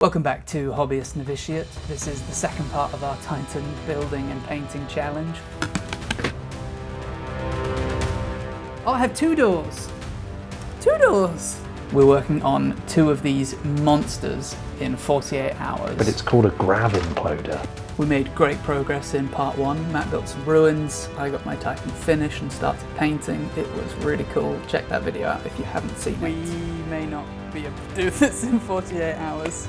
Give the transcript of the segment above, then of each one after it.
Welcome back to Hobbyist Novitiate. This is the second part of our Titan building and painting challenge. Oh, I have two doors! Two doors! We're working on two of these monsters in 48 hours. But it's called a grav imploder. We made great progress in part one. Matt built some ruins, I got my Titan finished and started painting. It was really cool. Check that video out if you haven't seen it. We may not be able to do this in 48 hours.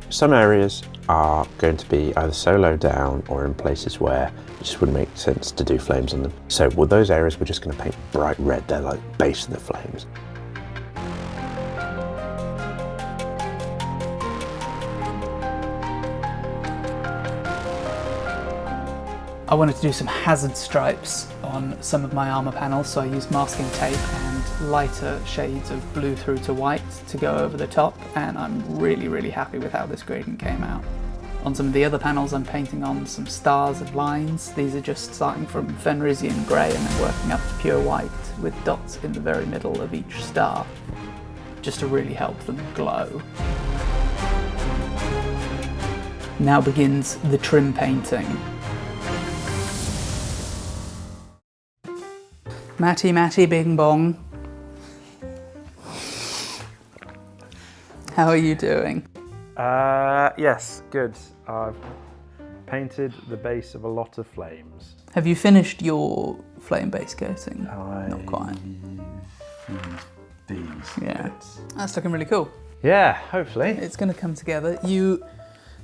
Some areas are going to be either solo down or in places where it just wouldn't make sense to do flames on them. So with those areas, we're just going to paint bright red. They're like base of the flames. I wanted to do some hazard stripes on some of my armor panels, so I used masking tape and lighter shades of blue through to white to go over the top, and I'm really happy with how this gradient came out. On some of the other panels I'm painting on some stars and lines. These are just starting from Fenrisian grey and then working up to pure white with dots in the very middle of each star, just to really help them glow. Now begins the trim painting. Matty Bing Bong. How are you doing? Yes, good. I've painted the base of a lot of flames. Have you finished your flame base coating? Not quite. These Yeah, bits. that's looking really cool. Yeah, hopefully. It's going to come together. You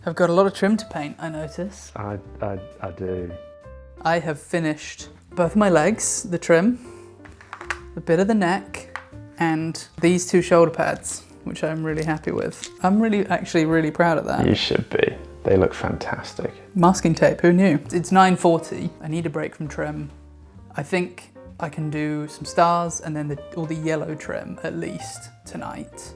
have got a lot of trim to paint, I notice. I do. I have finished both my legs, the trim, a bit of the neck, and these two shoulder pads, which I'm really happy with. I'm actually really proud of that. You should be. They look fantastic. Masking tape, who knew? It's 9:40. I need a break from trim. I think I can do some stars and then all the yellow trim at least tonight.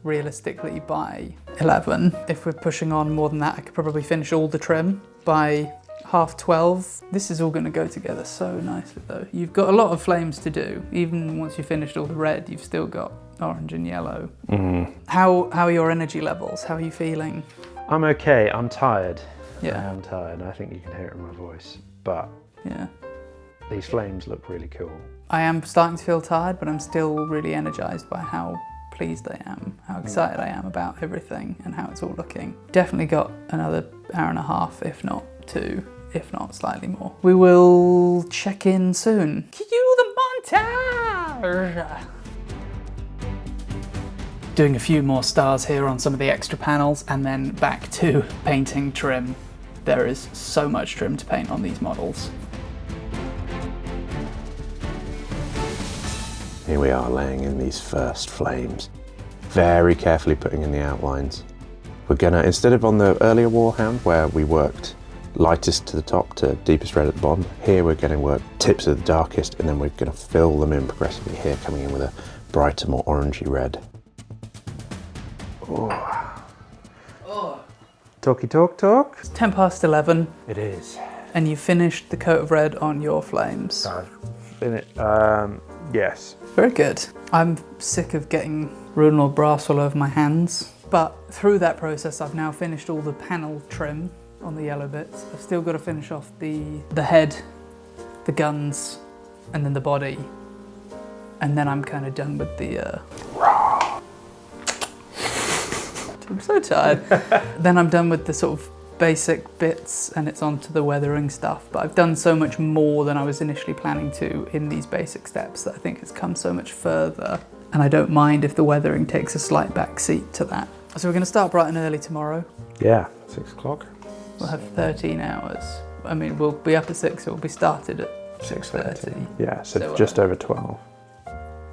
Realistically by 11. If we're pushing on more than that, I could probably finish all the trim by 12:30. This is all going to go together so nicely though. You've got a lot of flames to do. Even once you've finished all the red, you've still got orange and yellow. How are your energy levels? How are you feeling? I'm okay. I'm tired. Yeah. I am tired, and I think you can hear it in my voice. But Yeah. these flames look really cool. I am starting to feel tired, but I'm still really energized by how pleased I am, how excited I am about everything and how it's all looking. Definitely got another hour and a half, if not two, if not slightly more. We will check in soon. Cue the montage! Doing a few more stars here on some of the extra panels and then back to painting trim. There is so much trim to paint on these models. Here we are laying in these first flames. Very carefully putting in the outlines. We're gonna, instead of on the earlier Warhound where we worked lightest to the top to deepest red at the bottom, here we're gonna work tips of the darkest and then we're gonna fill them in progressively here, coming in with a brighter, more orangey red. Oh. Talky talk. It's 11:10 It is. and you finished the coat of red on your flames. I've finished, yes. Very good. I'm sick of getting Runelord brass all over my hands, but through that process I've now finished all the panel trim on the yellow bits. I've still got to finish off the head, the guns, and then the body, and then I'm kind of done with the I'm so tired. Then I'm done with the sort of basic bits and it's on to the weathering stuff, but I've done so much more than I was initially planning to in these basic steps that I think it's come so much further, and I don't mind if the weathering takes a slight back seat to that. So we're going to start bright and early tomorrow. Yeah, 6 o'clock. We'll have 13 hours. I mean, we'll be up at 6, so we'll be started at 6:30. Yeah, so just over 12.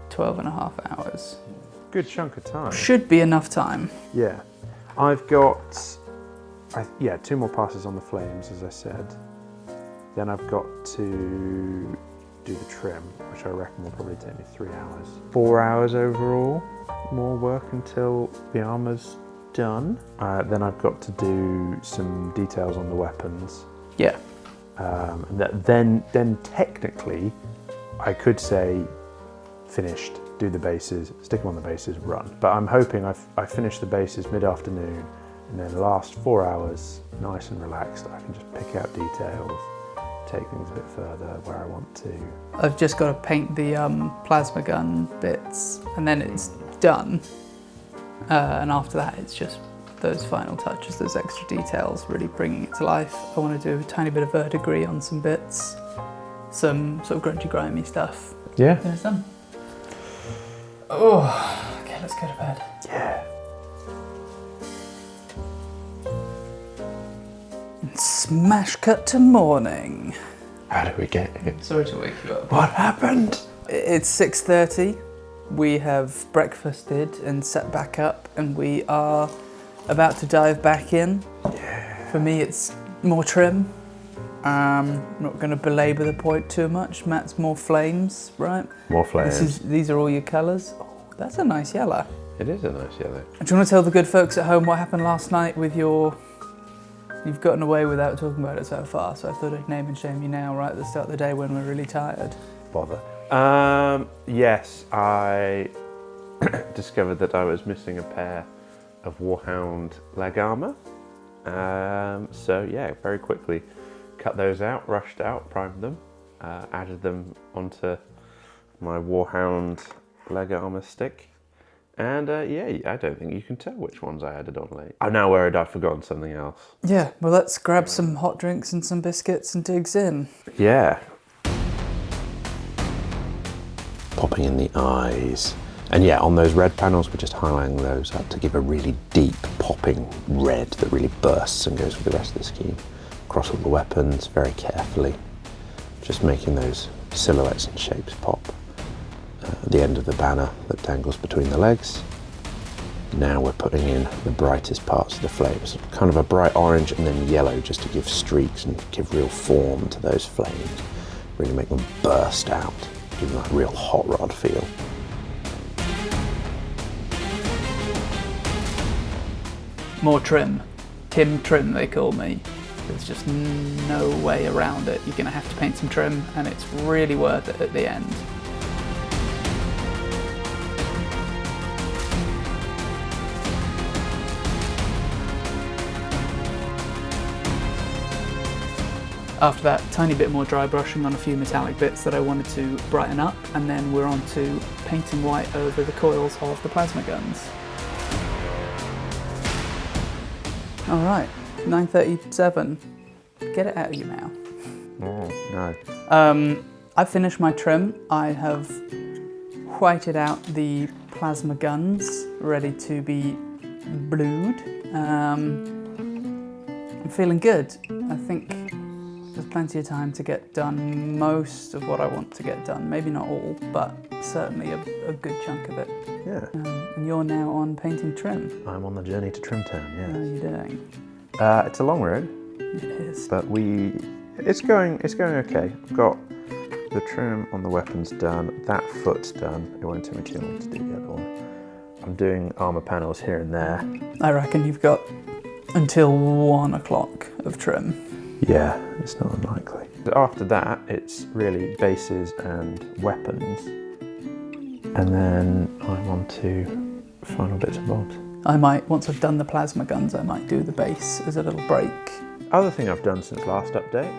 12 and a half hours. Good chunk of time. Should be enough time. Yeah. I've got, 2 more passes on the flames, as I said. Then I've got to do the trim, which I reckon will probably take me 3 hours. 4 hours overall, more work until the armor's done. Then I've got to do some details on the weapons. Yeah. And then technically I could say finished, do the bases, stick them on the bases, run. But I'm hoping I finish the bases mid-afternoon and then last 4 hours, nice and relaxed. I can just pick out details, take things a bit further where I want to. I've just got to paint the plasma gun bits and then it's done. And after that, it's just those final touches, those extra details, really bringing it to life. I want to do a tiny bit of verdigris on some bits, some sort of grungy, grimy stuff. Yeah. Then it's done. Oh, okay, let's go to bed. Yeah. Smash cut to morning. How did we get here? Sorry to wake you up. What happened? It's 6:30. We have breakfasted and set back up and we are about to dive back in. Yeah. For me, it's more trim. I'm not going to belabor the point too much. Matt's more flames, right? More flames. These are all your colours. Oh, that's a nice yellow. It is a nice yellow. Do you want to tell the good folks at home what happened last night with your... You've gotten away without talking about it so far, so I thought I'd name and shame you now, right at the start of the day when we're really tired. Bother. Yes, I discovered that I was missing a pair of Warhound leg armour. So yeah, very quickly cut those out, rushed out, primed them, added them onto my Warhound leg armour stick. And yeah, I don't think you can tell which ones I added on late. I'm now worried I've forgotten something else. Yeah, well, let's grab some hot drinks and some biscuits and digs in. Yeah. Popping in the eyes. And yeah, on those red panels, we're just highlighting those up to give a really deep popping red that really bursts and goes with the rest of the scheme. Across all the weapons, very carefully. Just making those silhouettes and shapes pop. At the end of the banner that dangles between the legs. Now we're putting in the brightest parts of the flames. Kind of a bright orange and then yellow just to give streaks and give real form to those flames. Really make them burst out, give them that real hot rod feel. More trim. Tim Trim, they call me. There's just no way around it. You're going to have to paint some trim and it's really worth it at the end. After that, tiny bit more dry brushing on a few metallic bits that I wanted to brighten up, and then we're on to painting white over the coils of the plasma guns. All right, 9:37. Get it out of your mouth. Oh, no. I finished my trim. I have whited out the plasma guns, ready to be blued. I'm feeling good. I think there's plenty of time to get done most of what I want to get done. Maybe not all, but certainly a good chunk of it. Yeah. And you're now on painting trim. I'm on the journey to Trimtown, yes. How are you doing? It's a long road. It is. But it's going okay. I've got the trim on the weapons done, that foot's done. It won't take me too long to do the other one. I'm doing armour panels here and there. I reckon you've got until 1 o'clock of trim. Yeah, it's not unlikely. After that, it's really bases and weapons. And then I'm on to final bits and bobs. I might, once I've done the plasma guns, I might do the base as a little break. Other thing I've done since last update,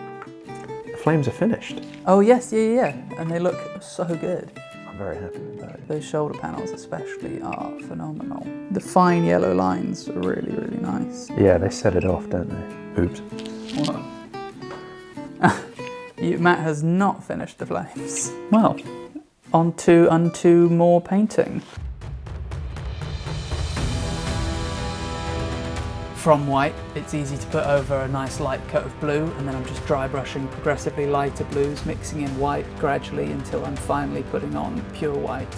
the flames are finished. Oh yes, yeah. And they look so good. I'm very happy with that. Those shoulder panels especially are phenomenal. The fine yellow lines are really, really nice. Yeah, they set it off, don't they? Oops. Whoa. Matt has not finished the flames. Well, on to more painting. From white, it's easy to put over a nice light coat of blue, and then I'm just dry brushing progressively lighter blues, mixing in white gradually until I'm finally putting on pure white.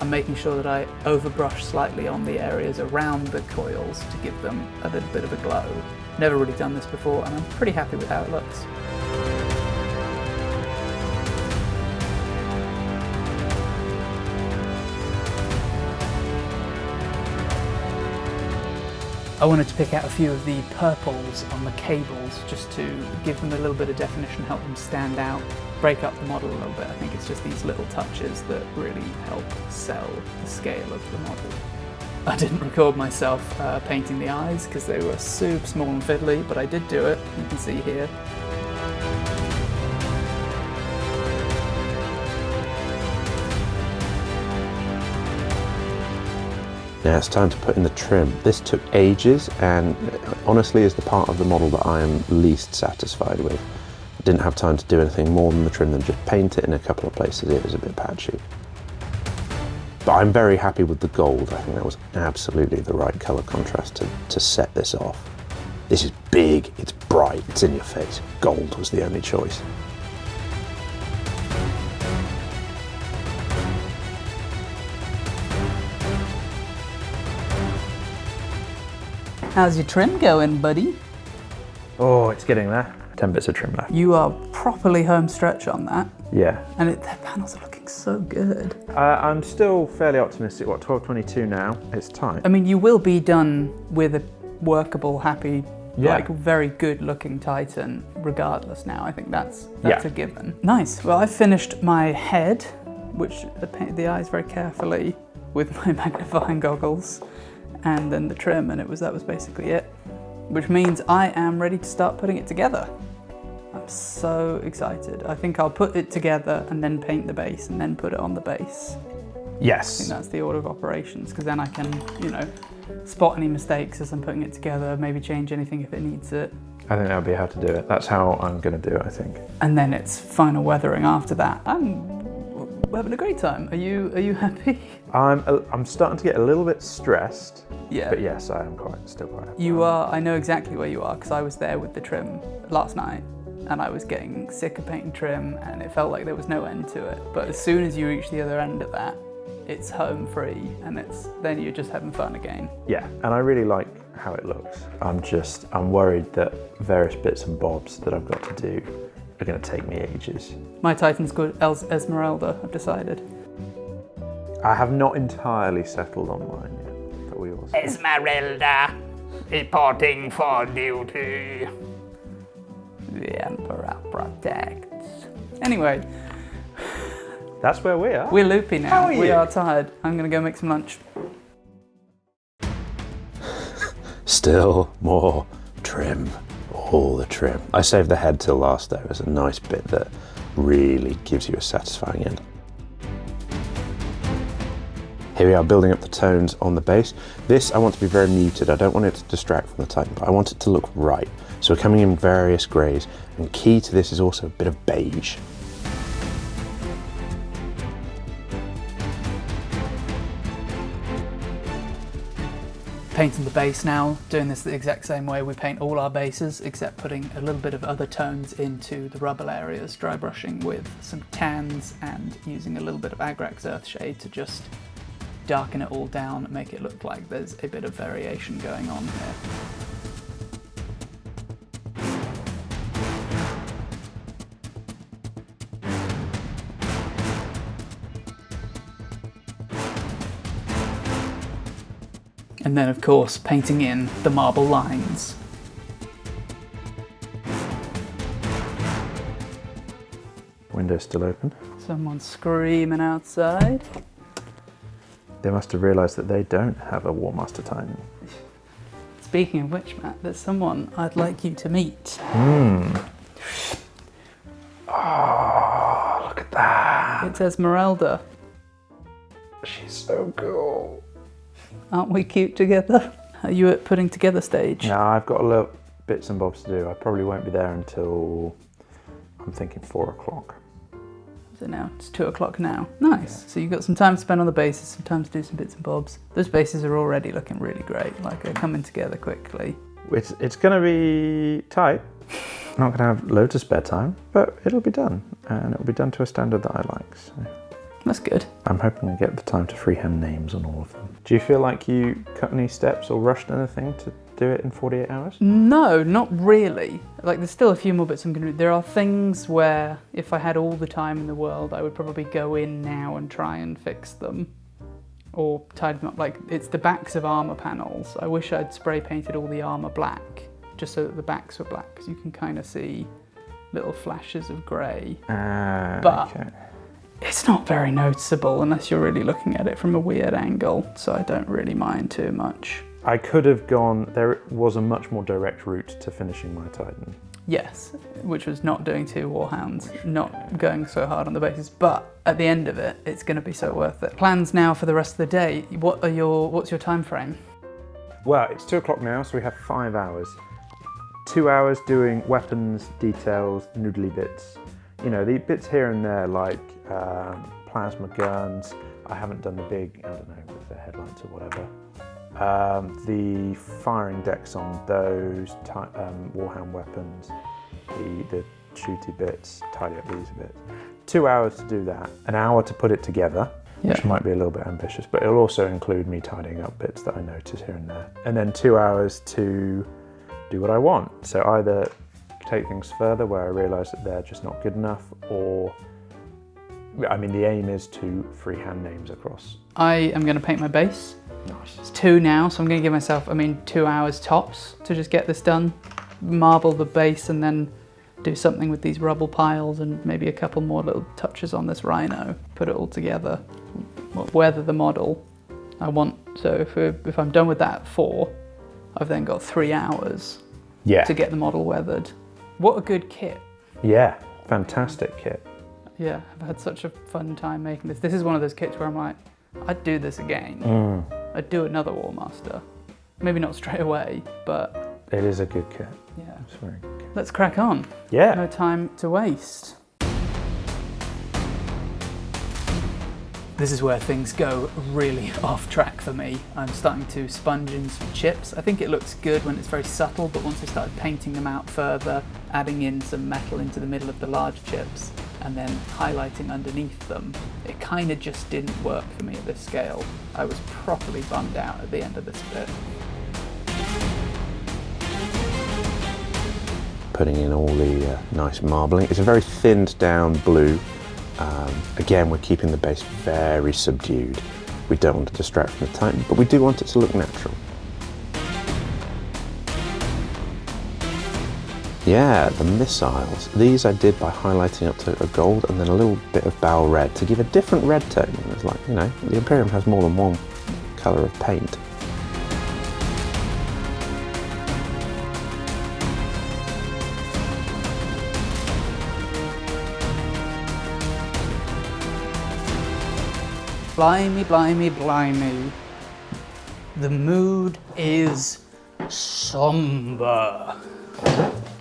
I'm making sure that I overbrush slightly on the areas around the coils to give them a little bit of a glow. Never really done this before, and I'm pretty happy with how it looks. I wanted to pick out a few of the purples on the cables just to give them a little bit of definition, help them stand out, break up the model a little bit. I think it's just these little touches that really help sell the scale of the model. I didn't record myself painting the eyes because they were super small and fiddly, but I did do it, you can see here. Now it's time to put in the trim. This took ages and honestly is the part of the model that I am least satisfied with. I didn't have time to do anything more than the trim than just paint it in a couple of places. It was a bit patchy. But I'm very happy with the gold. I think that was absolutely the right colour contrast to set this off. This is big, it's bright, it's in your face. Gold was the only choice. How's your trim going, buddy? Oh, it's getting there. 10 bits of trim left. You are properly home stretch on that. Yeah. And their panels are looking so good. I'm still fairly optimistic. What, 12:22 now? It's tight. I mean, you will be done with a workable, happy, Yeah. like very good looking Titan regardless now. I think that's Yeah. a given. Nice. Well, I finished my head, which I painted the eyes very carefully with my magnifying goggles, and then the trim, and that was basically it. Which means I am ready to start putting it together. I'm so excited. I think I'll put it together and then paint the base and then put it on the base. I think Yes. that's the order of operations, because then I can, spot any mistakes as I'm putting it together, maybe change anything if it needs it. I think that would be how to do it. That's how I'm going to do it, I think. And then it's final weathering after that. We're having a great time. Are you happy? I'm starting to get a little bit stressed. Yeah. But yes, I am still quite happy. You are, I know exactly where you are, because I was there with the trim last night and I was getting sick of painting trim and it felt like there was no end to it. But as soon as you reach the other end of that, it's home free and then you're just having fun again. Yeah, and I really like how it looks. I'm worried that various bits and bobs that I've got to do are going to take me ages. My Titan's called Esmeralda, I've decided. I have not entirely settled on mine yet, but we will see. Esmeralda, reporting for duty. The Emperor protects. Anyway, That's where we are. we're loopy now. How are We you? are tired. I'm gonna go make some lunch. Still more trim, all the trim. I saved the head till last though. It's a nice bit that really gives you a satisfying end. Here we are building up the tones on the base. This I want to be very muted. I don't want it to distract from the Titan, but I want it to look right. So we're coming in various greys, and key to this is also a bit of beige. Painting the base now, doing this the exact same way we paint all our bases, except putting a little bit of other tones into the rubble areas, dry brushing with some tans and using a little bit of Agrax Earthshade to just darken it all down and make it look like there's a bit of variation going on here. And then of course painting in the marble lines. Window's still open. Someone's screaming outside. They must have realised that they don't have a Warmaster Titan. Speaking of which, Matt, there's someone I'd like you to meet. Oh, look at that. It's Esmeralda. She's so cool. Aren't we cute together? Are you at putting together stage? No, I've got a little bits and bobs to do. I probably won't be there until, I'm thinking 4 o'clock. So now it's 2 o'clock now. Nice. So you've got some time to spend on the bases, some time to do some bits and bobs. Those bases are already looking really great. Like they're coming together quickly. It's going to be tight. Not going to have loads of spare time, but it'll be done. And it'll be done to a standard that I like. So That's good. I'm hoping to get the time to freehand names on all of them. Do you feel like you cut any steps or rushed anything to do it in 48 hours? No, not really. Like there's still a few more bits I'm gonna do. There are things where if I had all the time in the world, I would probably go in now and try and fix them. Or tidy them up. Like it's the backs of armor panels. I wish I'd spray painted all the armor black, just so that the backs were black, because you can kind of see little flashes of grey. But okay. It's not very noticeable unless you're really looking at it from a weird angle, so I don't really mind too much. I could have gone, there was a much more direct route to finishing my Titan. Yes, which was not doing 2 Warhounds, not going so hard on the bases, but at the end of it, it's going to be so worth it. Plans now for the rest of the day. What's your time frame? Well, it's 2 o'clock now, so we have 5 hours. 2 hours doing weapons, details, noodly bits. You know, the bits here and there, like plasma guns. I haven't done the big, I don't know, with the headlights or whatever. The firing decks on those, Warhound weapons, the shooty bits, tidy up these bits. 2 hours to do that, an hour to put it together, which might be a little bit ambitious, but it'll also include me tidying up bits that I notice here and there. And then 2 hours to do what I want. So either take things further where I realise that they're just not good enough, or, I mean, the aim is to freehand names across. I am going to paint my base. Nice. It's 2 now, so I'm going to give myself, 2 hours tops to just get this done. Marble the base and then do something with these rubble piles and maybe a couple more little touches on this rhino. Put it all together. Weather the model. So if I'm done with that at 4, I've then got 3 hours to get the model weathered. What a good kit. Yeah, fantastic kit. Yeah, I've had such a fun time making this. This is one of those kits where I'm like, I'd do this again. I'd do another Warmaster. Maybe not straight away, but... It is a good kit. Yeah. It's a very good kit. Let's crack on. Yeah. No time to waste. This is where things go really off track for me. I'm starting to sponge in some chips. I think it looks good when it's very subtle, but once I started painting them out further, adding in some metal into the middle of the large chips, and then highlighting underneath them, it kind of just didn't work for me at this scale. I was properly bummed out at the end of this bit. Putting in all the nice marbling. It's a very thinned down blue. Again, we're keeping the base very subdued. We don't want to distract from the Titan, but we do want it to look natural. Yeah, the missiles. These I did by highlighting up to a gold and then a little bit of bow red to give a different red tone. It's like, you know, the Imperium has more than one colour of paint. Blimey, blimey, blimey. The mood is somber.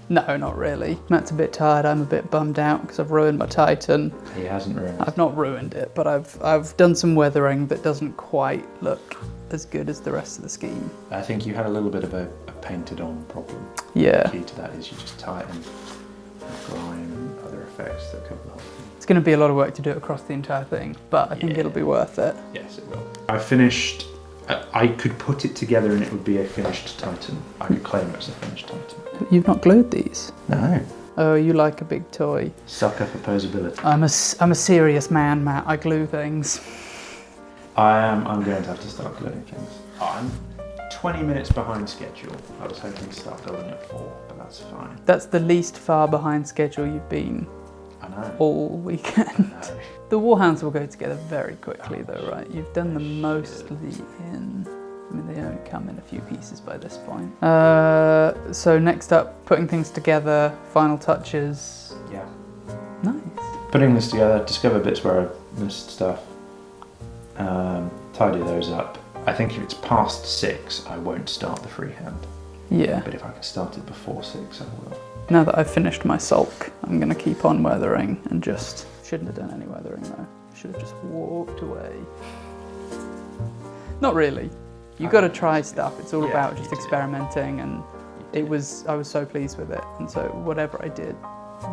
No, not really. Matt's a bit tired, I'm a bit bummed out because I've ruined my Titan. He hasn't ruined it. I've not ruined it, but I've done some weathering that doesn't quite look as good as the rest of the scheme. I think you had a little bit of a painted on problem. Yeah. The key to that is you just tighten with grime and other effects that cover the whole thing. It's going to be a lot of work to do it across the entire thing, but I think it'll be worth it. Yes, it will. I finished, I could put it together and it would be a finished Titan. I could claim it as a finished Titan. You've not glued these? No. Oh, you like a big toy. Sucker for posability. I'm a serious man, Matt. I glue things. I'm going to have to start gluing things. I'm 20 minutes behind schedule. I was hoping to start building at 4, but that's fine. That's the least far behind schedule you've been I know. all weekend. I know. The Warhounds will go together very quickly though, right? You've done them mostly in... I mean, they only come in a few pieces by this point. So next up, putting things together, final touches. Yeah. Nice. Putting this together, discover bits where I missed stuff, tidy those up. I think if it's past 6, I won't start the freehand. Yeah. But if I can start it before 6, I will. Now that I've finished my sulk, I'm going to keep on weathering and just... Shouldn't have done any weathering though. Should have just walked away. Not really. You've got to try stuff. It's all about just experimenting, and I was so pleased with it. And so whatever I did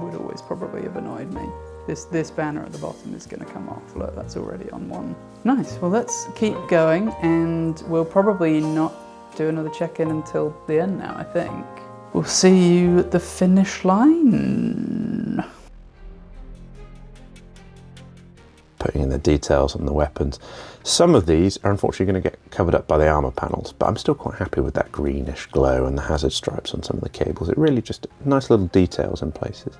would always probably have annoyed me. This banner at the bottom is going to come off. Look, that's already on one. Nice. Well, let's keep going, and we'll probably not do another check-in until the end now, I think. We'll see you at the finish line. Putting in the details on the weapons. Some of these are unfortunately going to get covered up by the armour panels, but I'm still quite happy with that greenish glow and the hazard stripes on some of the cables. It really just nice little details in places.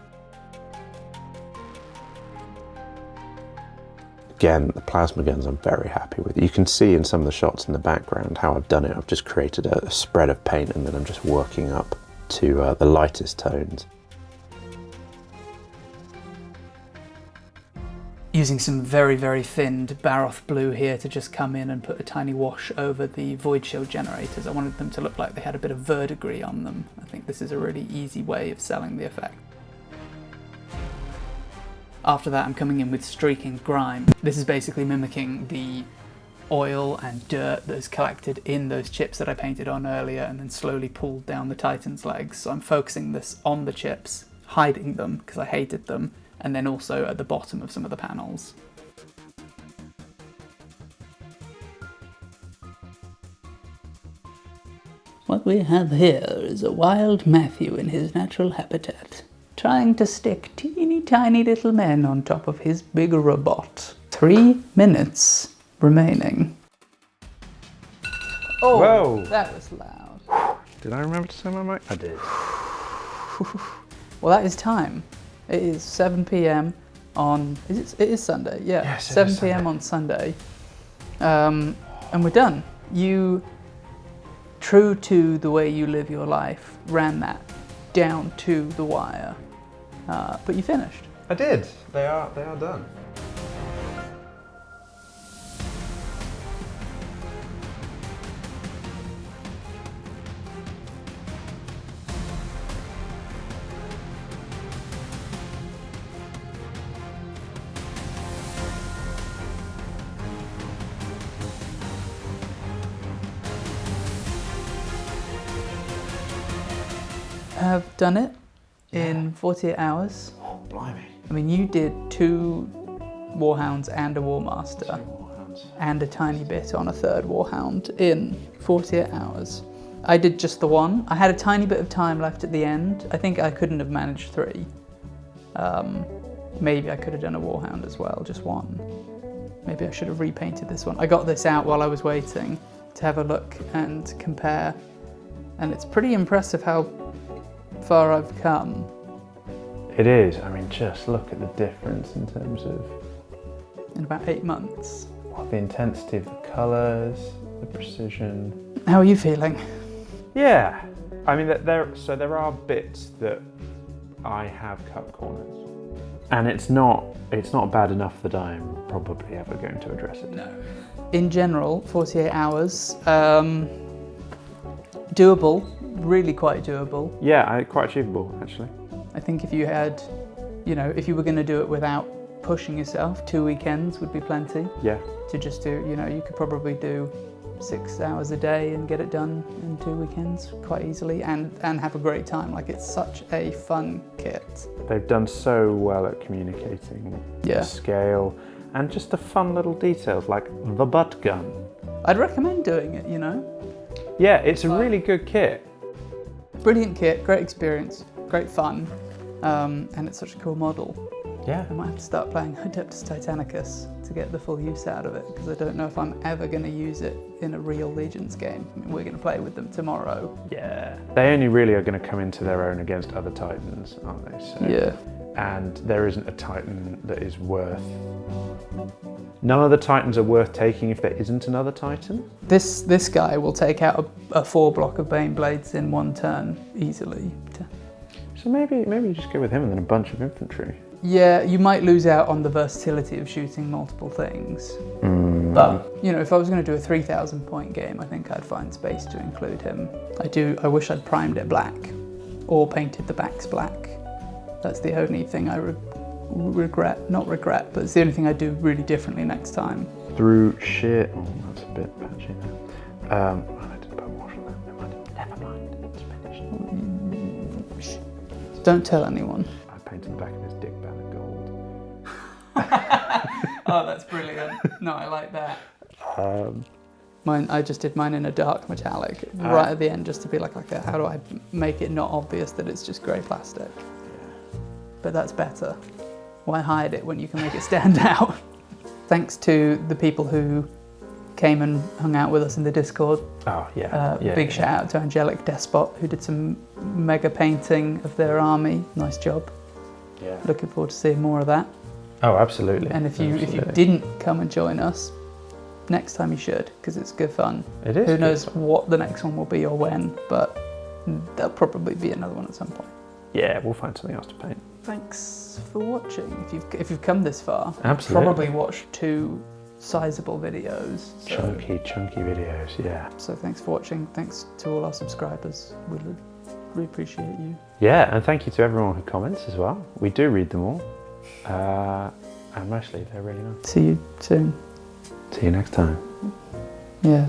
Again, the plasma guns I'm very happy with. You can see in some of the shots in the background how I've done it. I've just created a spread of paint and then I'm just working up to the lightest tones. Using some very, very thinned Baroth blue here to just come in and put a tiny wash over the void shield generators. I wanted them to look like they had a bit of verdigris on them. I think this is a really easy way of selling the effect. After that, I'm coming in with streaking grime. This is basically mimicking the oil and dirt that is collected in those chips that I painted on earlier and then slowly pulled down the Titan's legs. So I'm focusing this on the chips, hiding them because I hated them, and then also at the bottom of some of the panels. What we have here is a wild Matthew in his natural habitat, trying to stick teeny tiny little men on top of his big robot. 3 minutes remaining. Oh, Whoa. That was loud. Did I remember to say my mic? I did. Well, that is time. It is 7 p.m. on, it is Sunday, yeah. Yes, it 7 is p.m. Sunday. on Sunday. And we're done. You, true to the way you live your life, ran that down to the wire. But you finished. I did. They are done. Have done it in 48 hours. Oh, blimey. I mean, you did 2 Warhounds and a Warmaster. And a tiny bit on a 3rd Warhound in 48 hours. I did just the 1. I had a tiny bit of time left at the end. I think I couldn't have managed 3. Maybe I could have done a Warhound as well, just 1. Maybe I should have repainted this one. I got this out while I was waiting to have a look and compare. And it's pretty impressive how far I've come. It is. I mean, just look at the difference in terms of In about 8 months. the intensity of the colours, the precision. How are you feeling? Yeah. I mean, there are bits that I have cut corners, and it's not bad enough that I'm probably ever going to address it. No. In general, 48 hours, doable, really quite doable. Yeah, quite achievable actually. I think if you had, if you were going to do it without pushing yourself, 2 weekends would be plenty. Yeah. To just do, you could probably do 6 hours a day and get it done in 2 weekends quite easily and have a great time. Like, it's such a fun kit. They've done so well at communicating the scale and just the fun little details like the butt gun. I'd recommend doing it, Yeah, it's a really good kit. Brilliant kit, great experience, great fun, and it's such a cool model. Yeah. I might have to start playing Adeptus Titanicus to get the full use out of it, because I don't know if I'm ever going to use it in a real Legions game. I mean, we're going to play with them tomorrow. Yeah. They only really are going to come into their own against other Titans, aren't they? So, Yeah. And there isn't a Titan that is worth... None of the Titans are worth taking if there isn't another Titan. This guy will take out a 4 block of Bane Blades in 1 turn easily. So maybe you just go with him and then a bunch of infantry. Yeah, you might lose out on the versatility of shooting multiple things. But, if I was going to do a 3,000 point game, I think I'd find space to include him. I wish I'd primed it black or painted the backs black. That's the only thing I not regret, but it's the only thing I do really differently next time. Through sheer... Oh, that's a bit patchy now. I didn't put wash on that. Never mind. It's finished. Don't tell anyone. I painted the back of his dick banner gold. Oh, that's brilliant. No, I like that. Um, I just did mine in a dark metallic right at the end, just to be like, okay, how do I make it not obvious that it's just grey plastic? But that's better. Why hide it when you can make it stand out? Thanks to the people who came and hung out with us in the Discord. Oh, yeah. Big shout out to Angelic Despot, who did some mega painting of their army. Nice job. Yeah. Looking forward to seeing more of that. Oh, absolutely. And if you didn't come and join us, next time you should, because it's good fun. It is. Who knows what the next one will be or when, but there'll probably be another one at some point. Yeah, we'll find something else to paint. Thanks for watching. If you've come this far, Absolutely. probably watched 2 sizable videos. So, Chunky videos, yeah. so thanks for watching. Thanks to all our subscribers. We really appreciate you. Yeah, and thank you to everyone who comments as well. We do read them all. And mostly they're really nice. See you soon. See you next time. Yeah.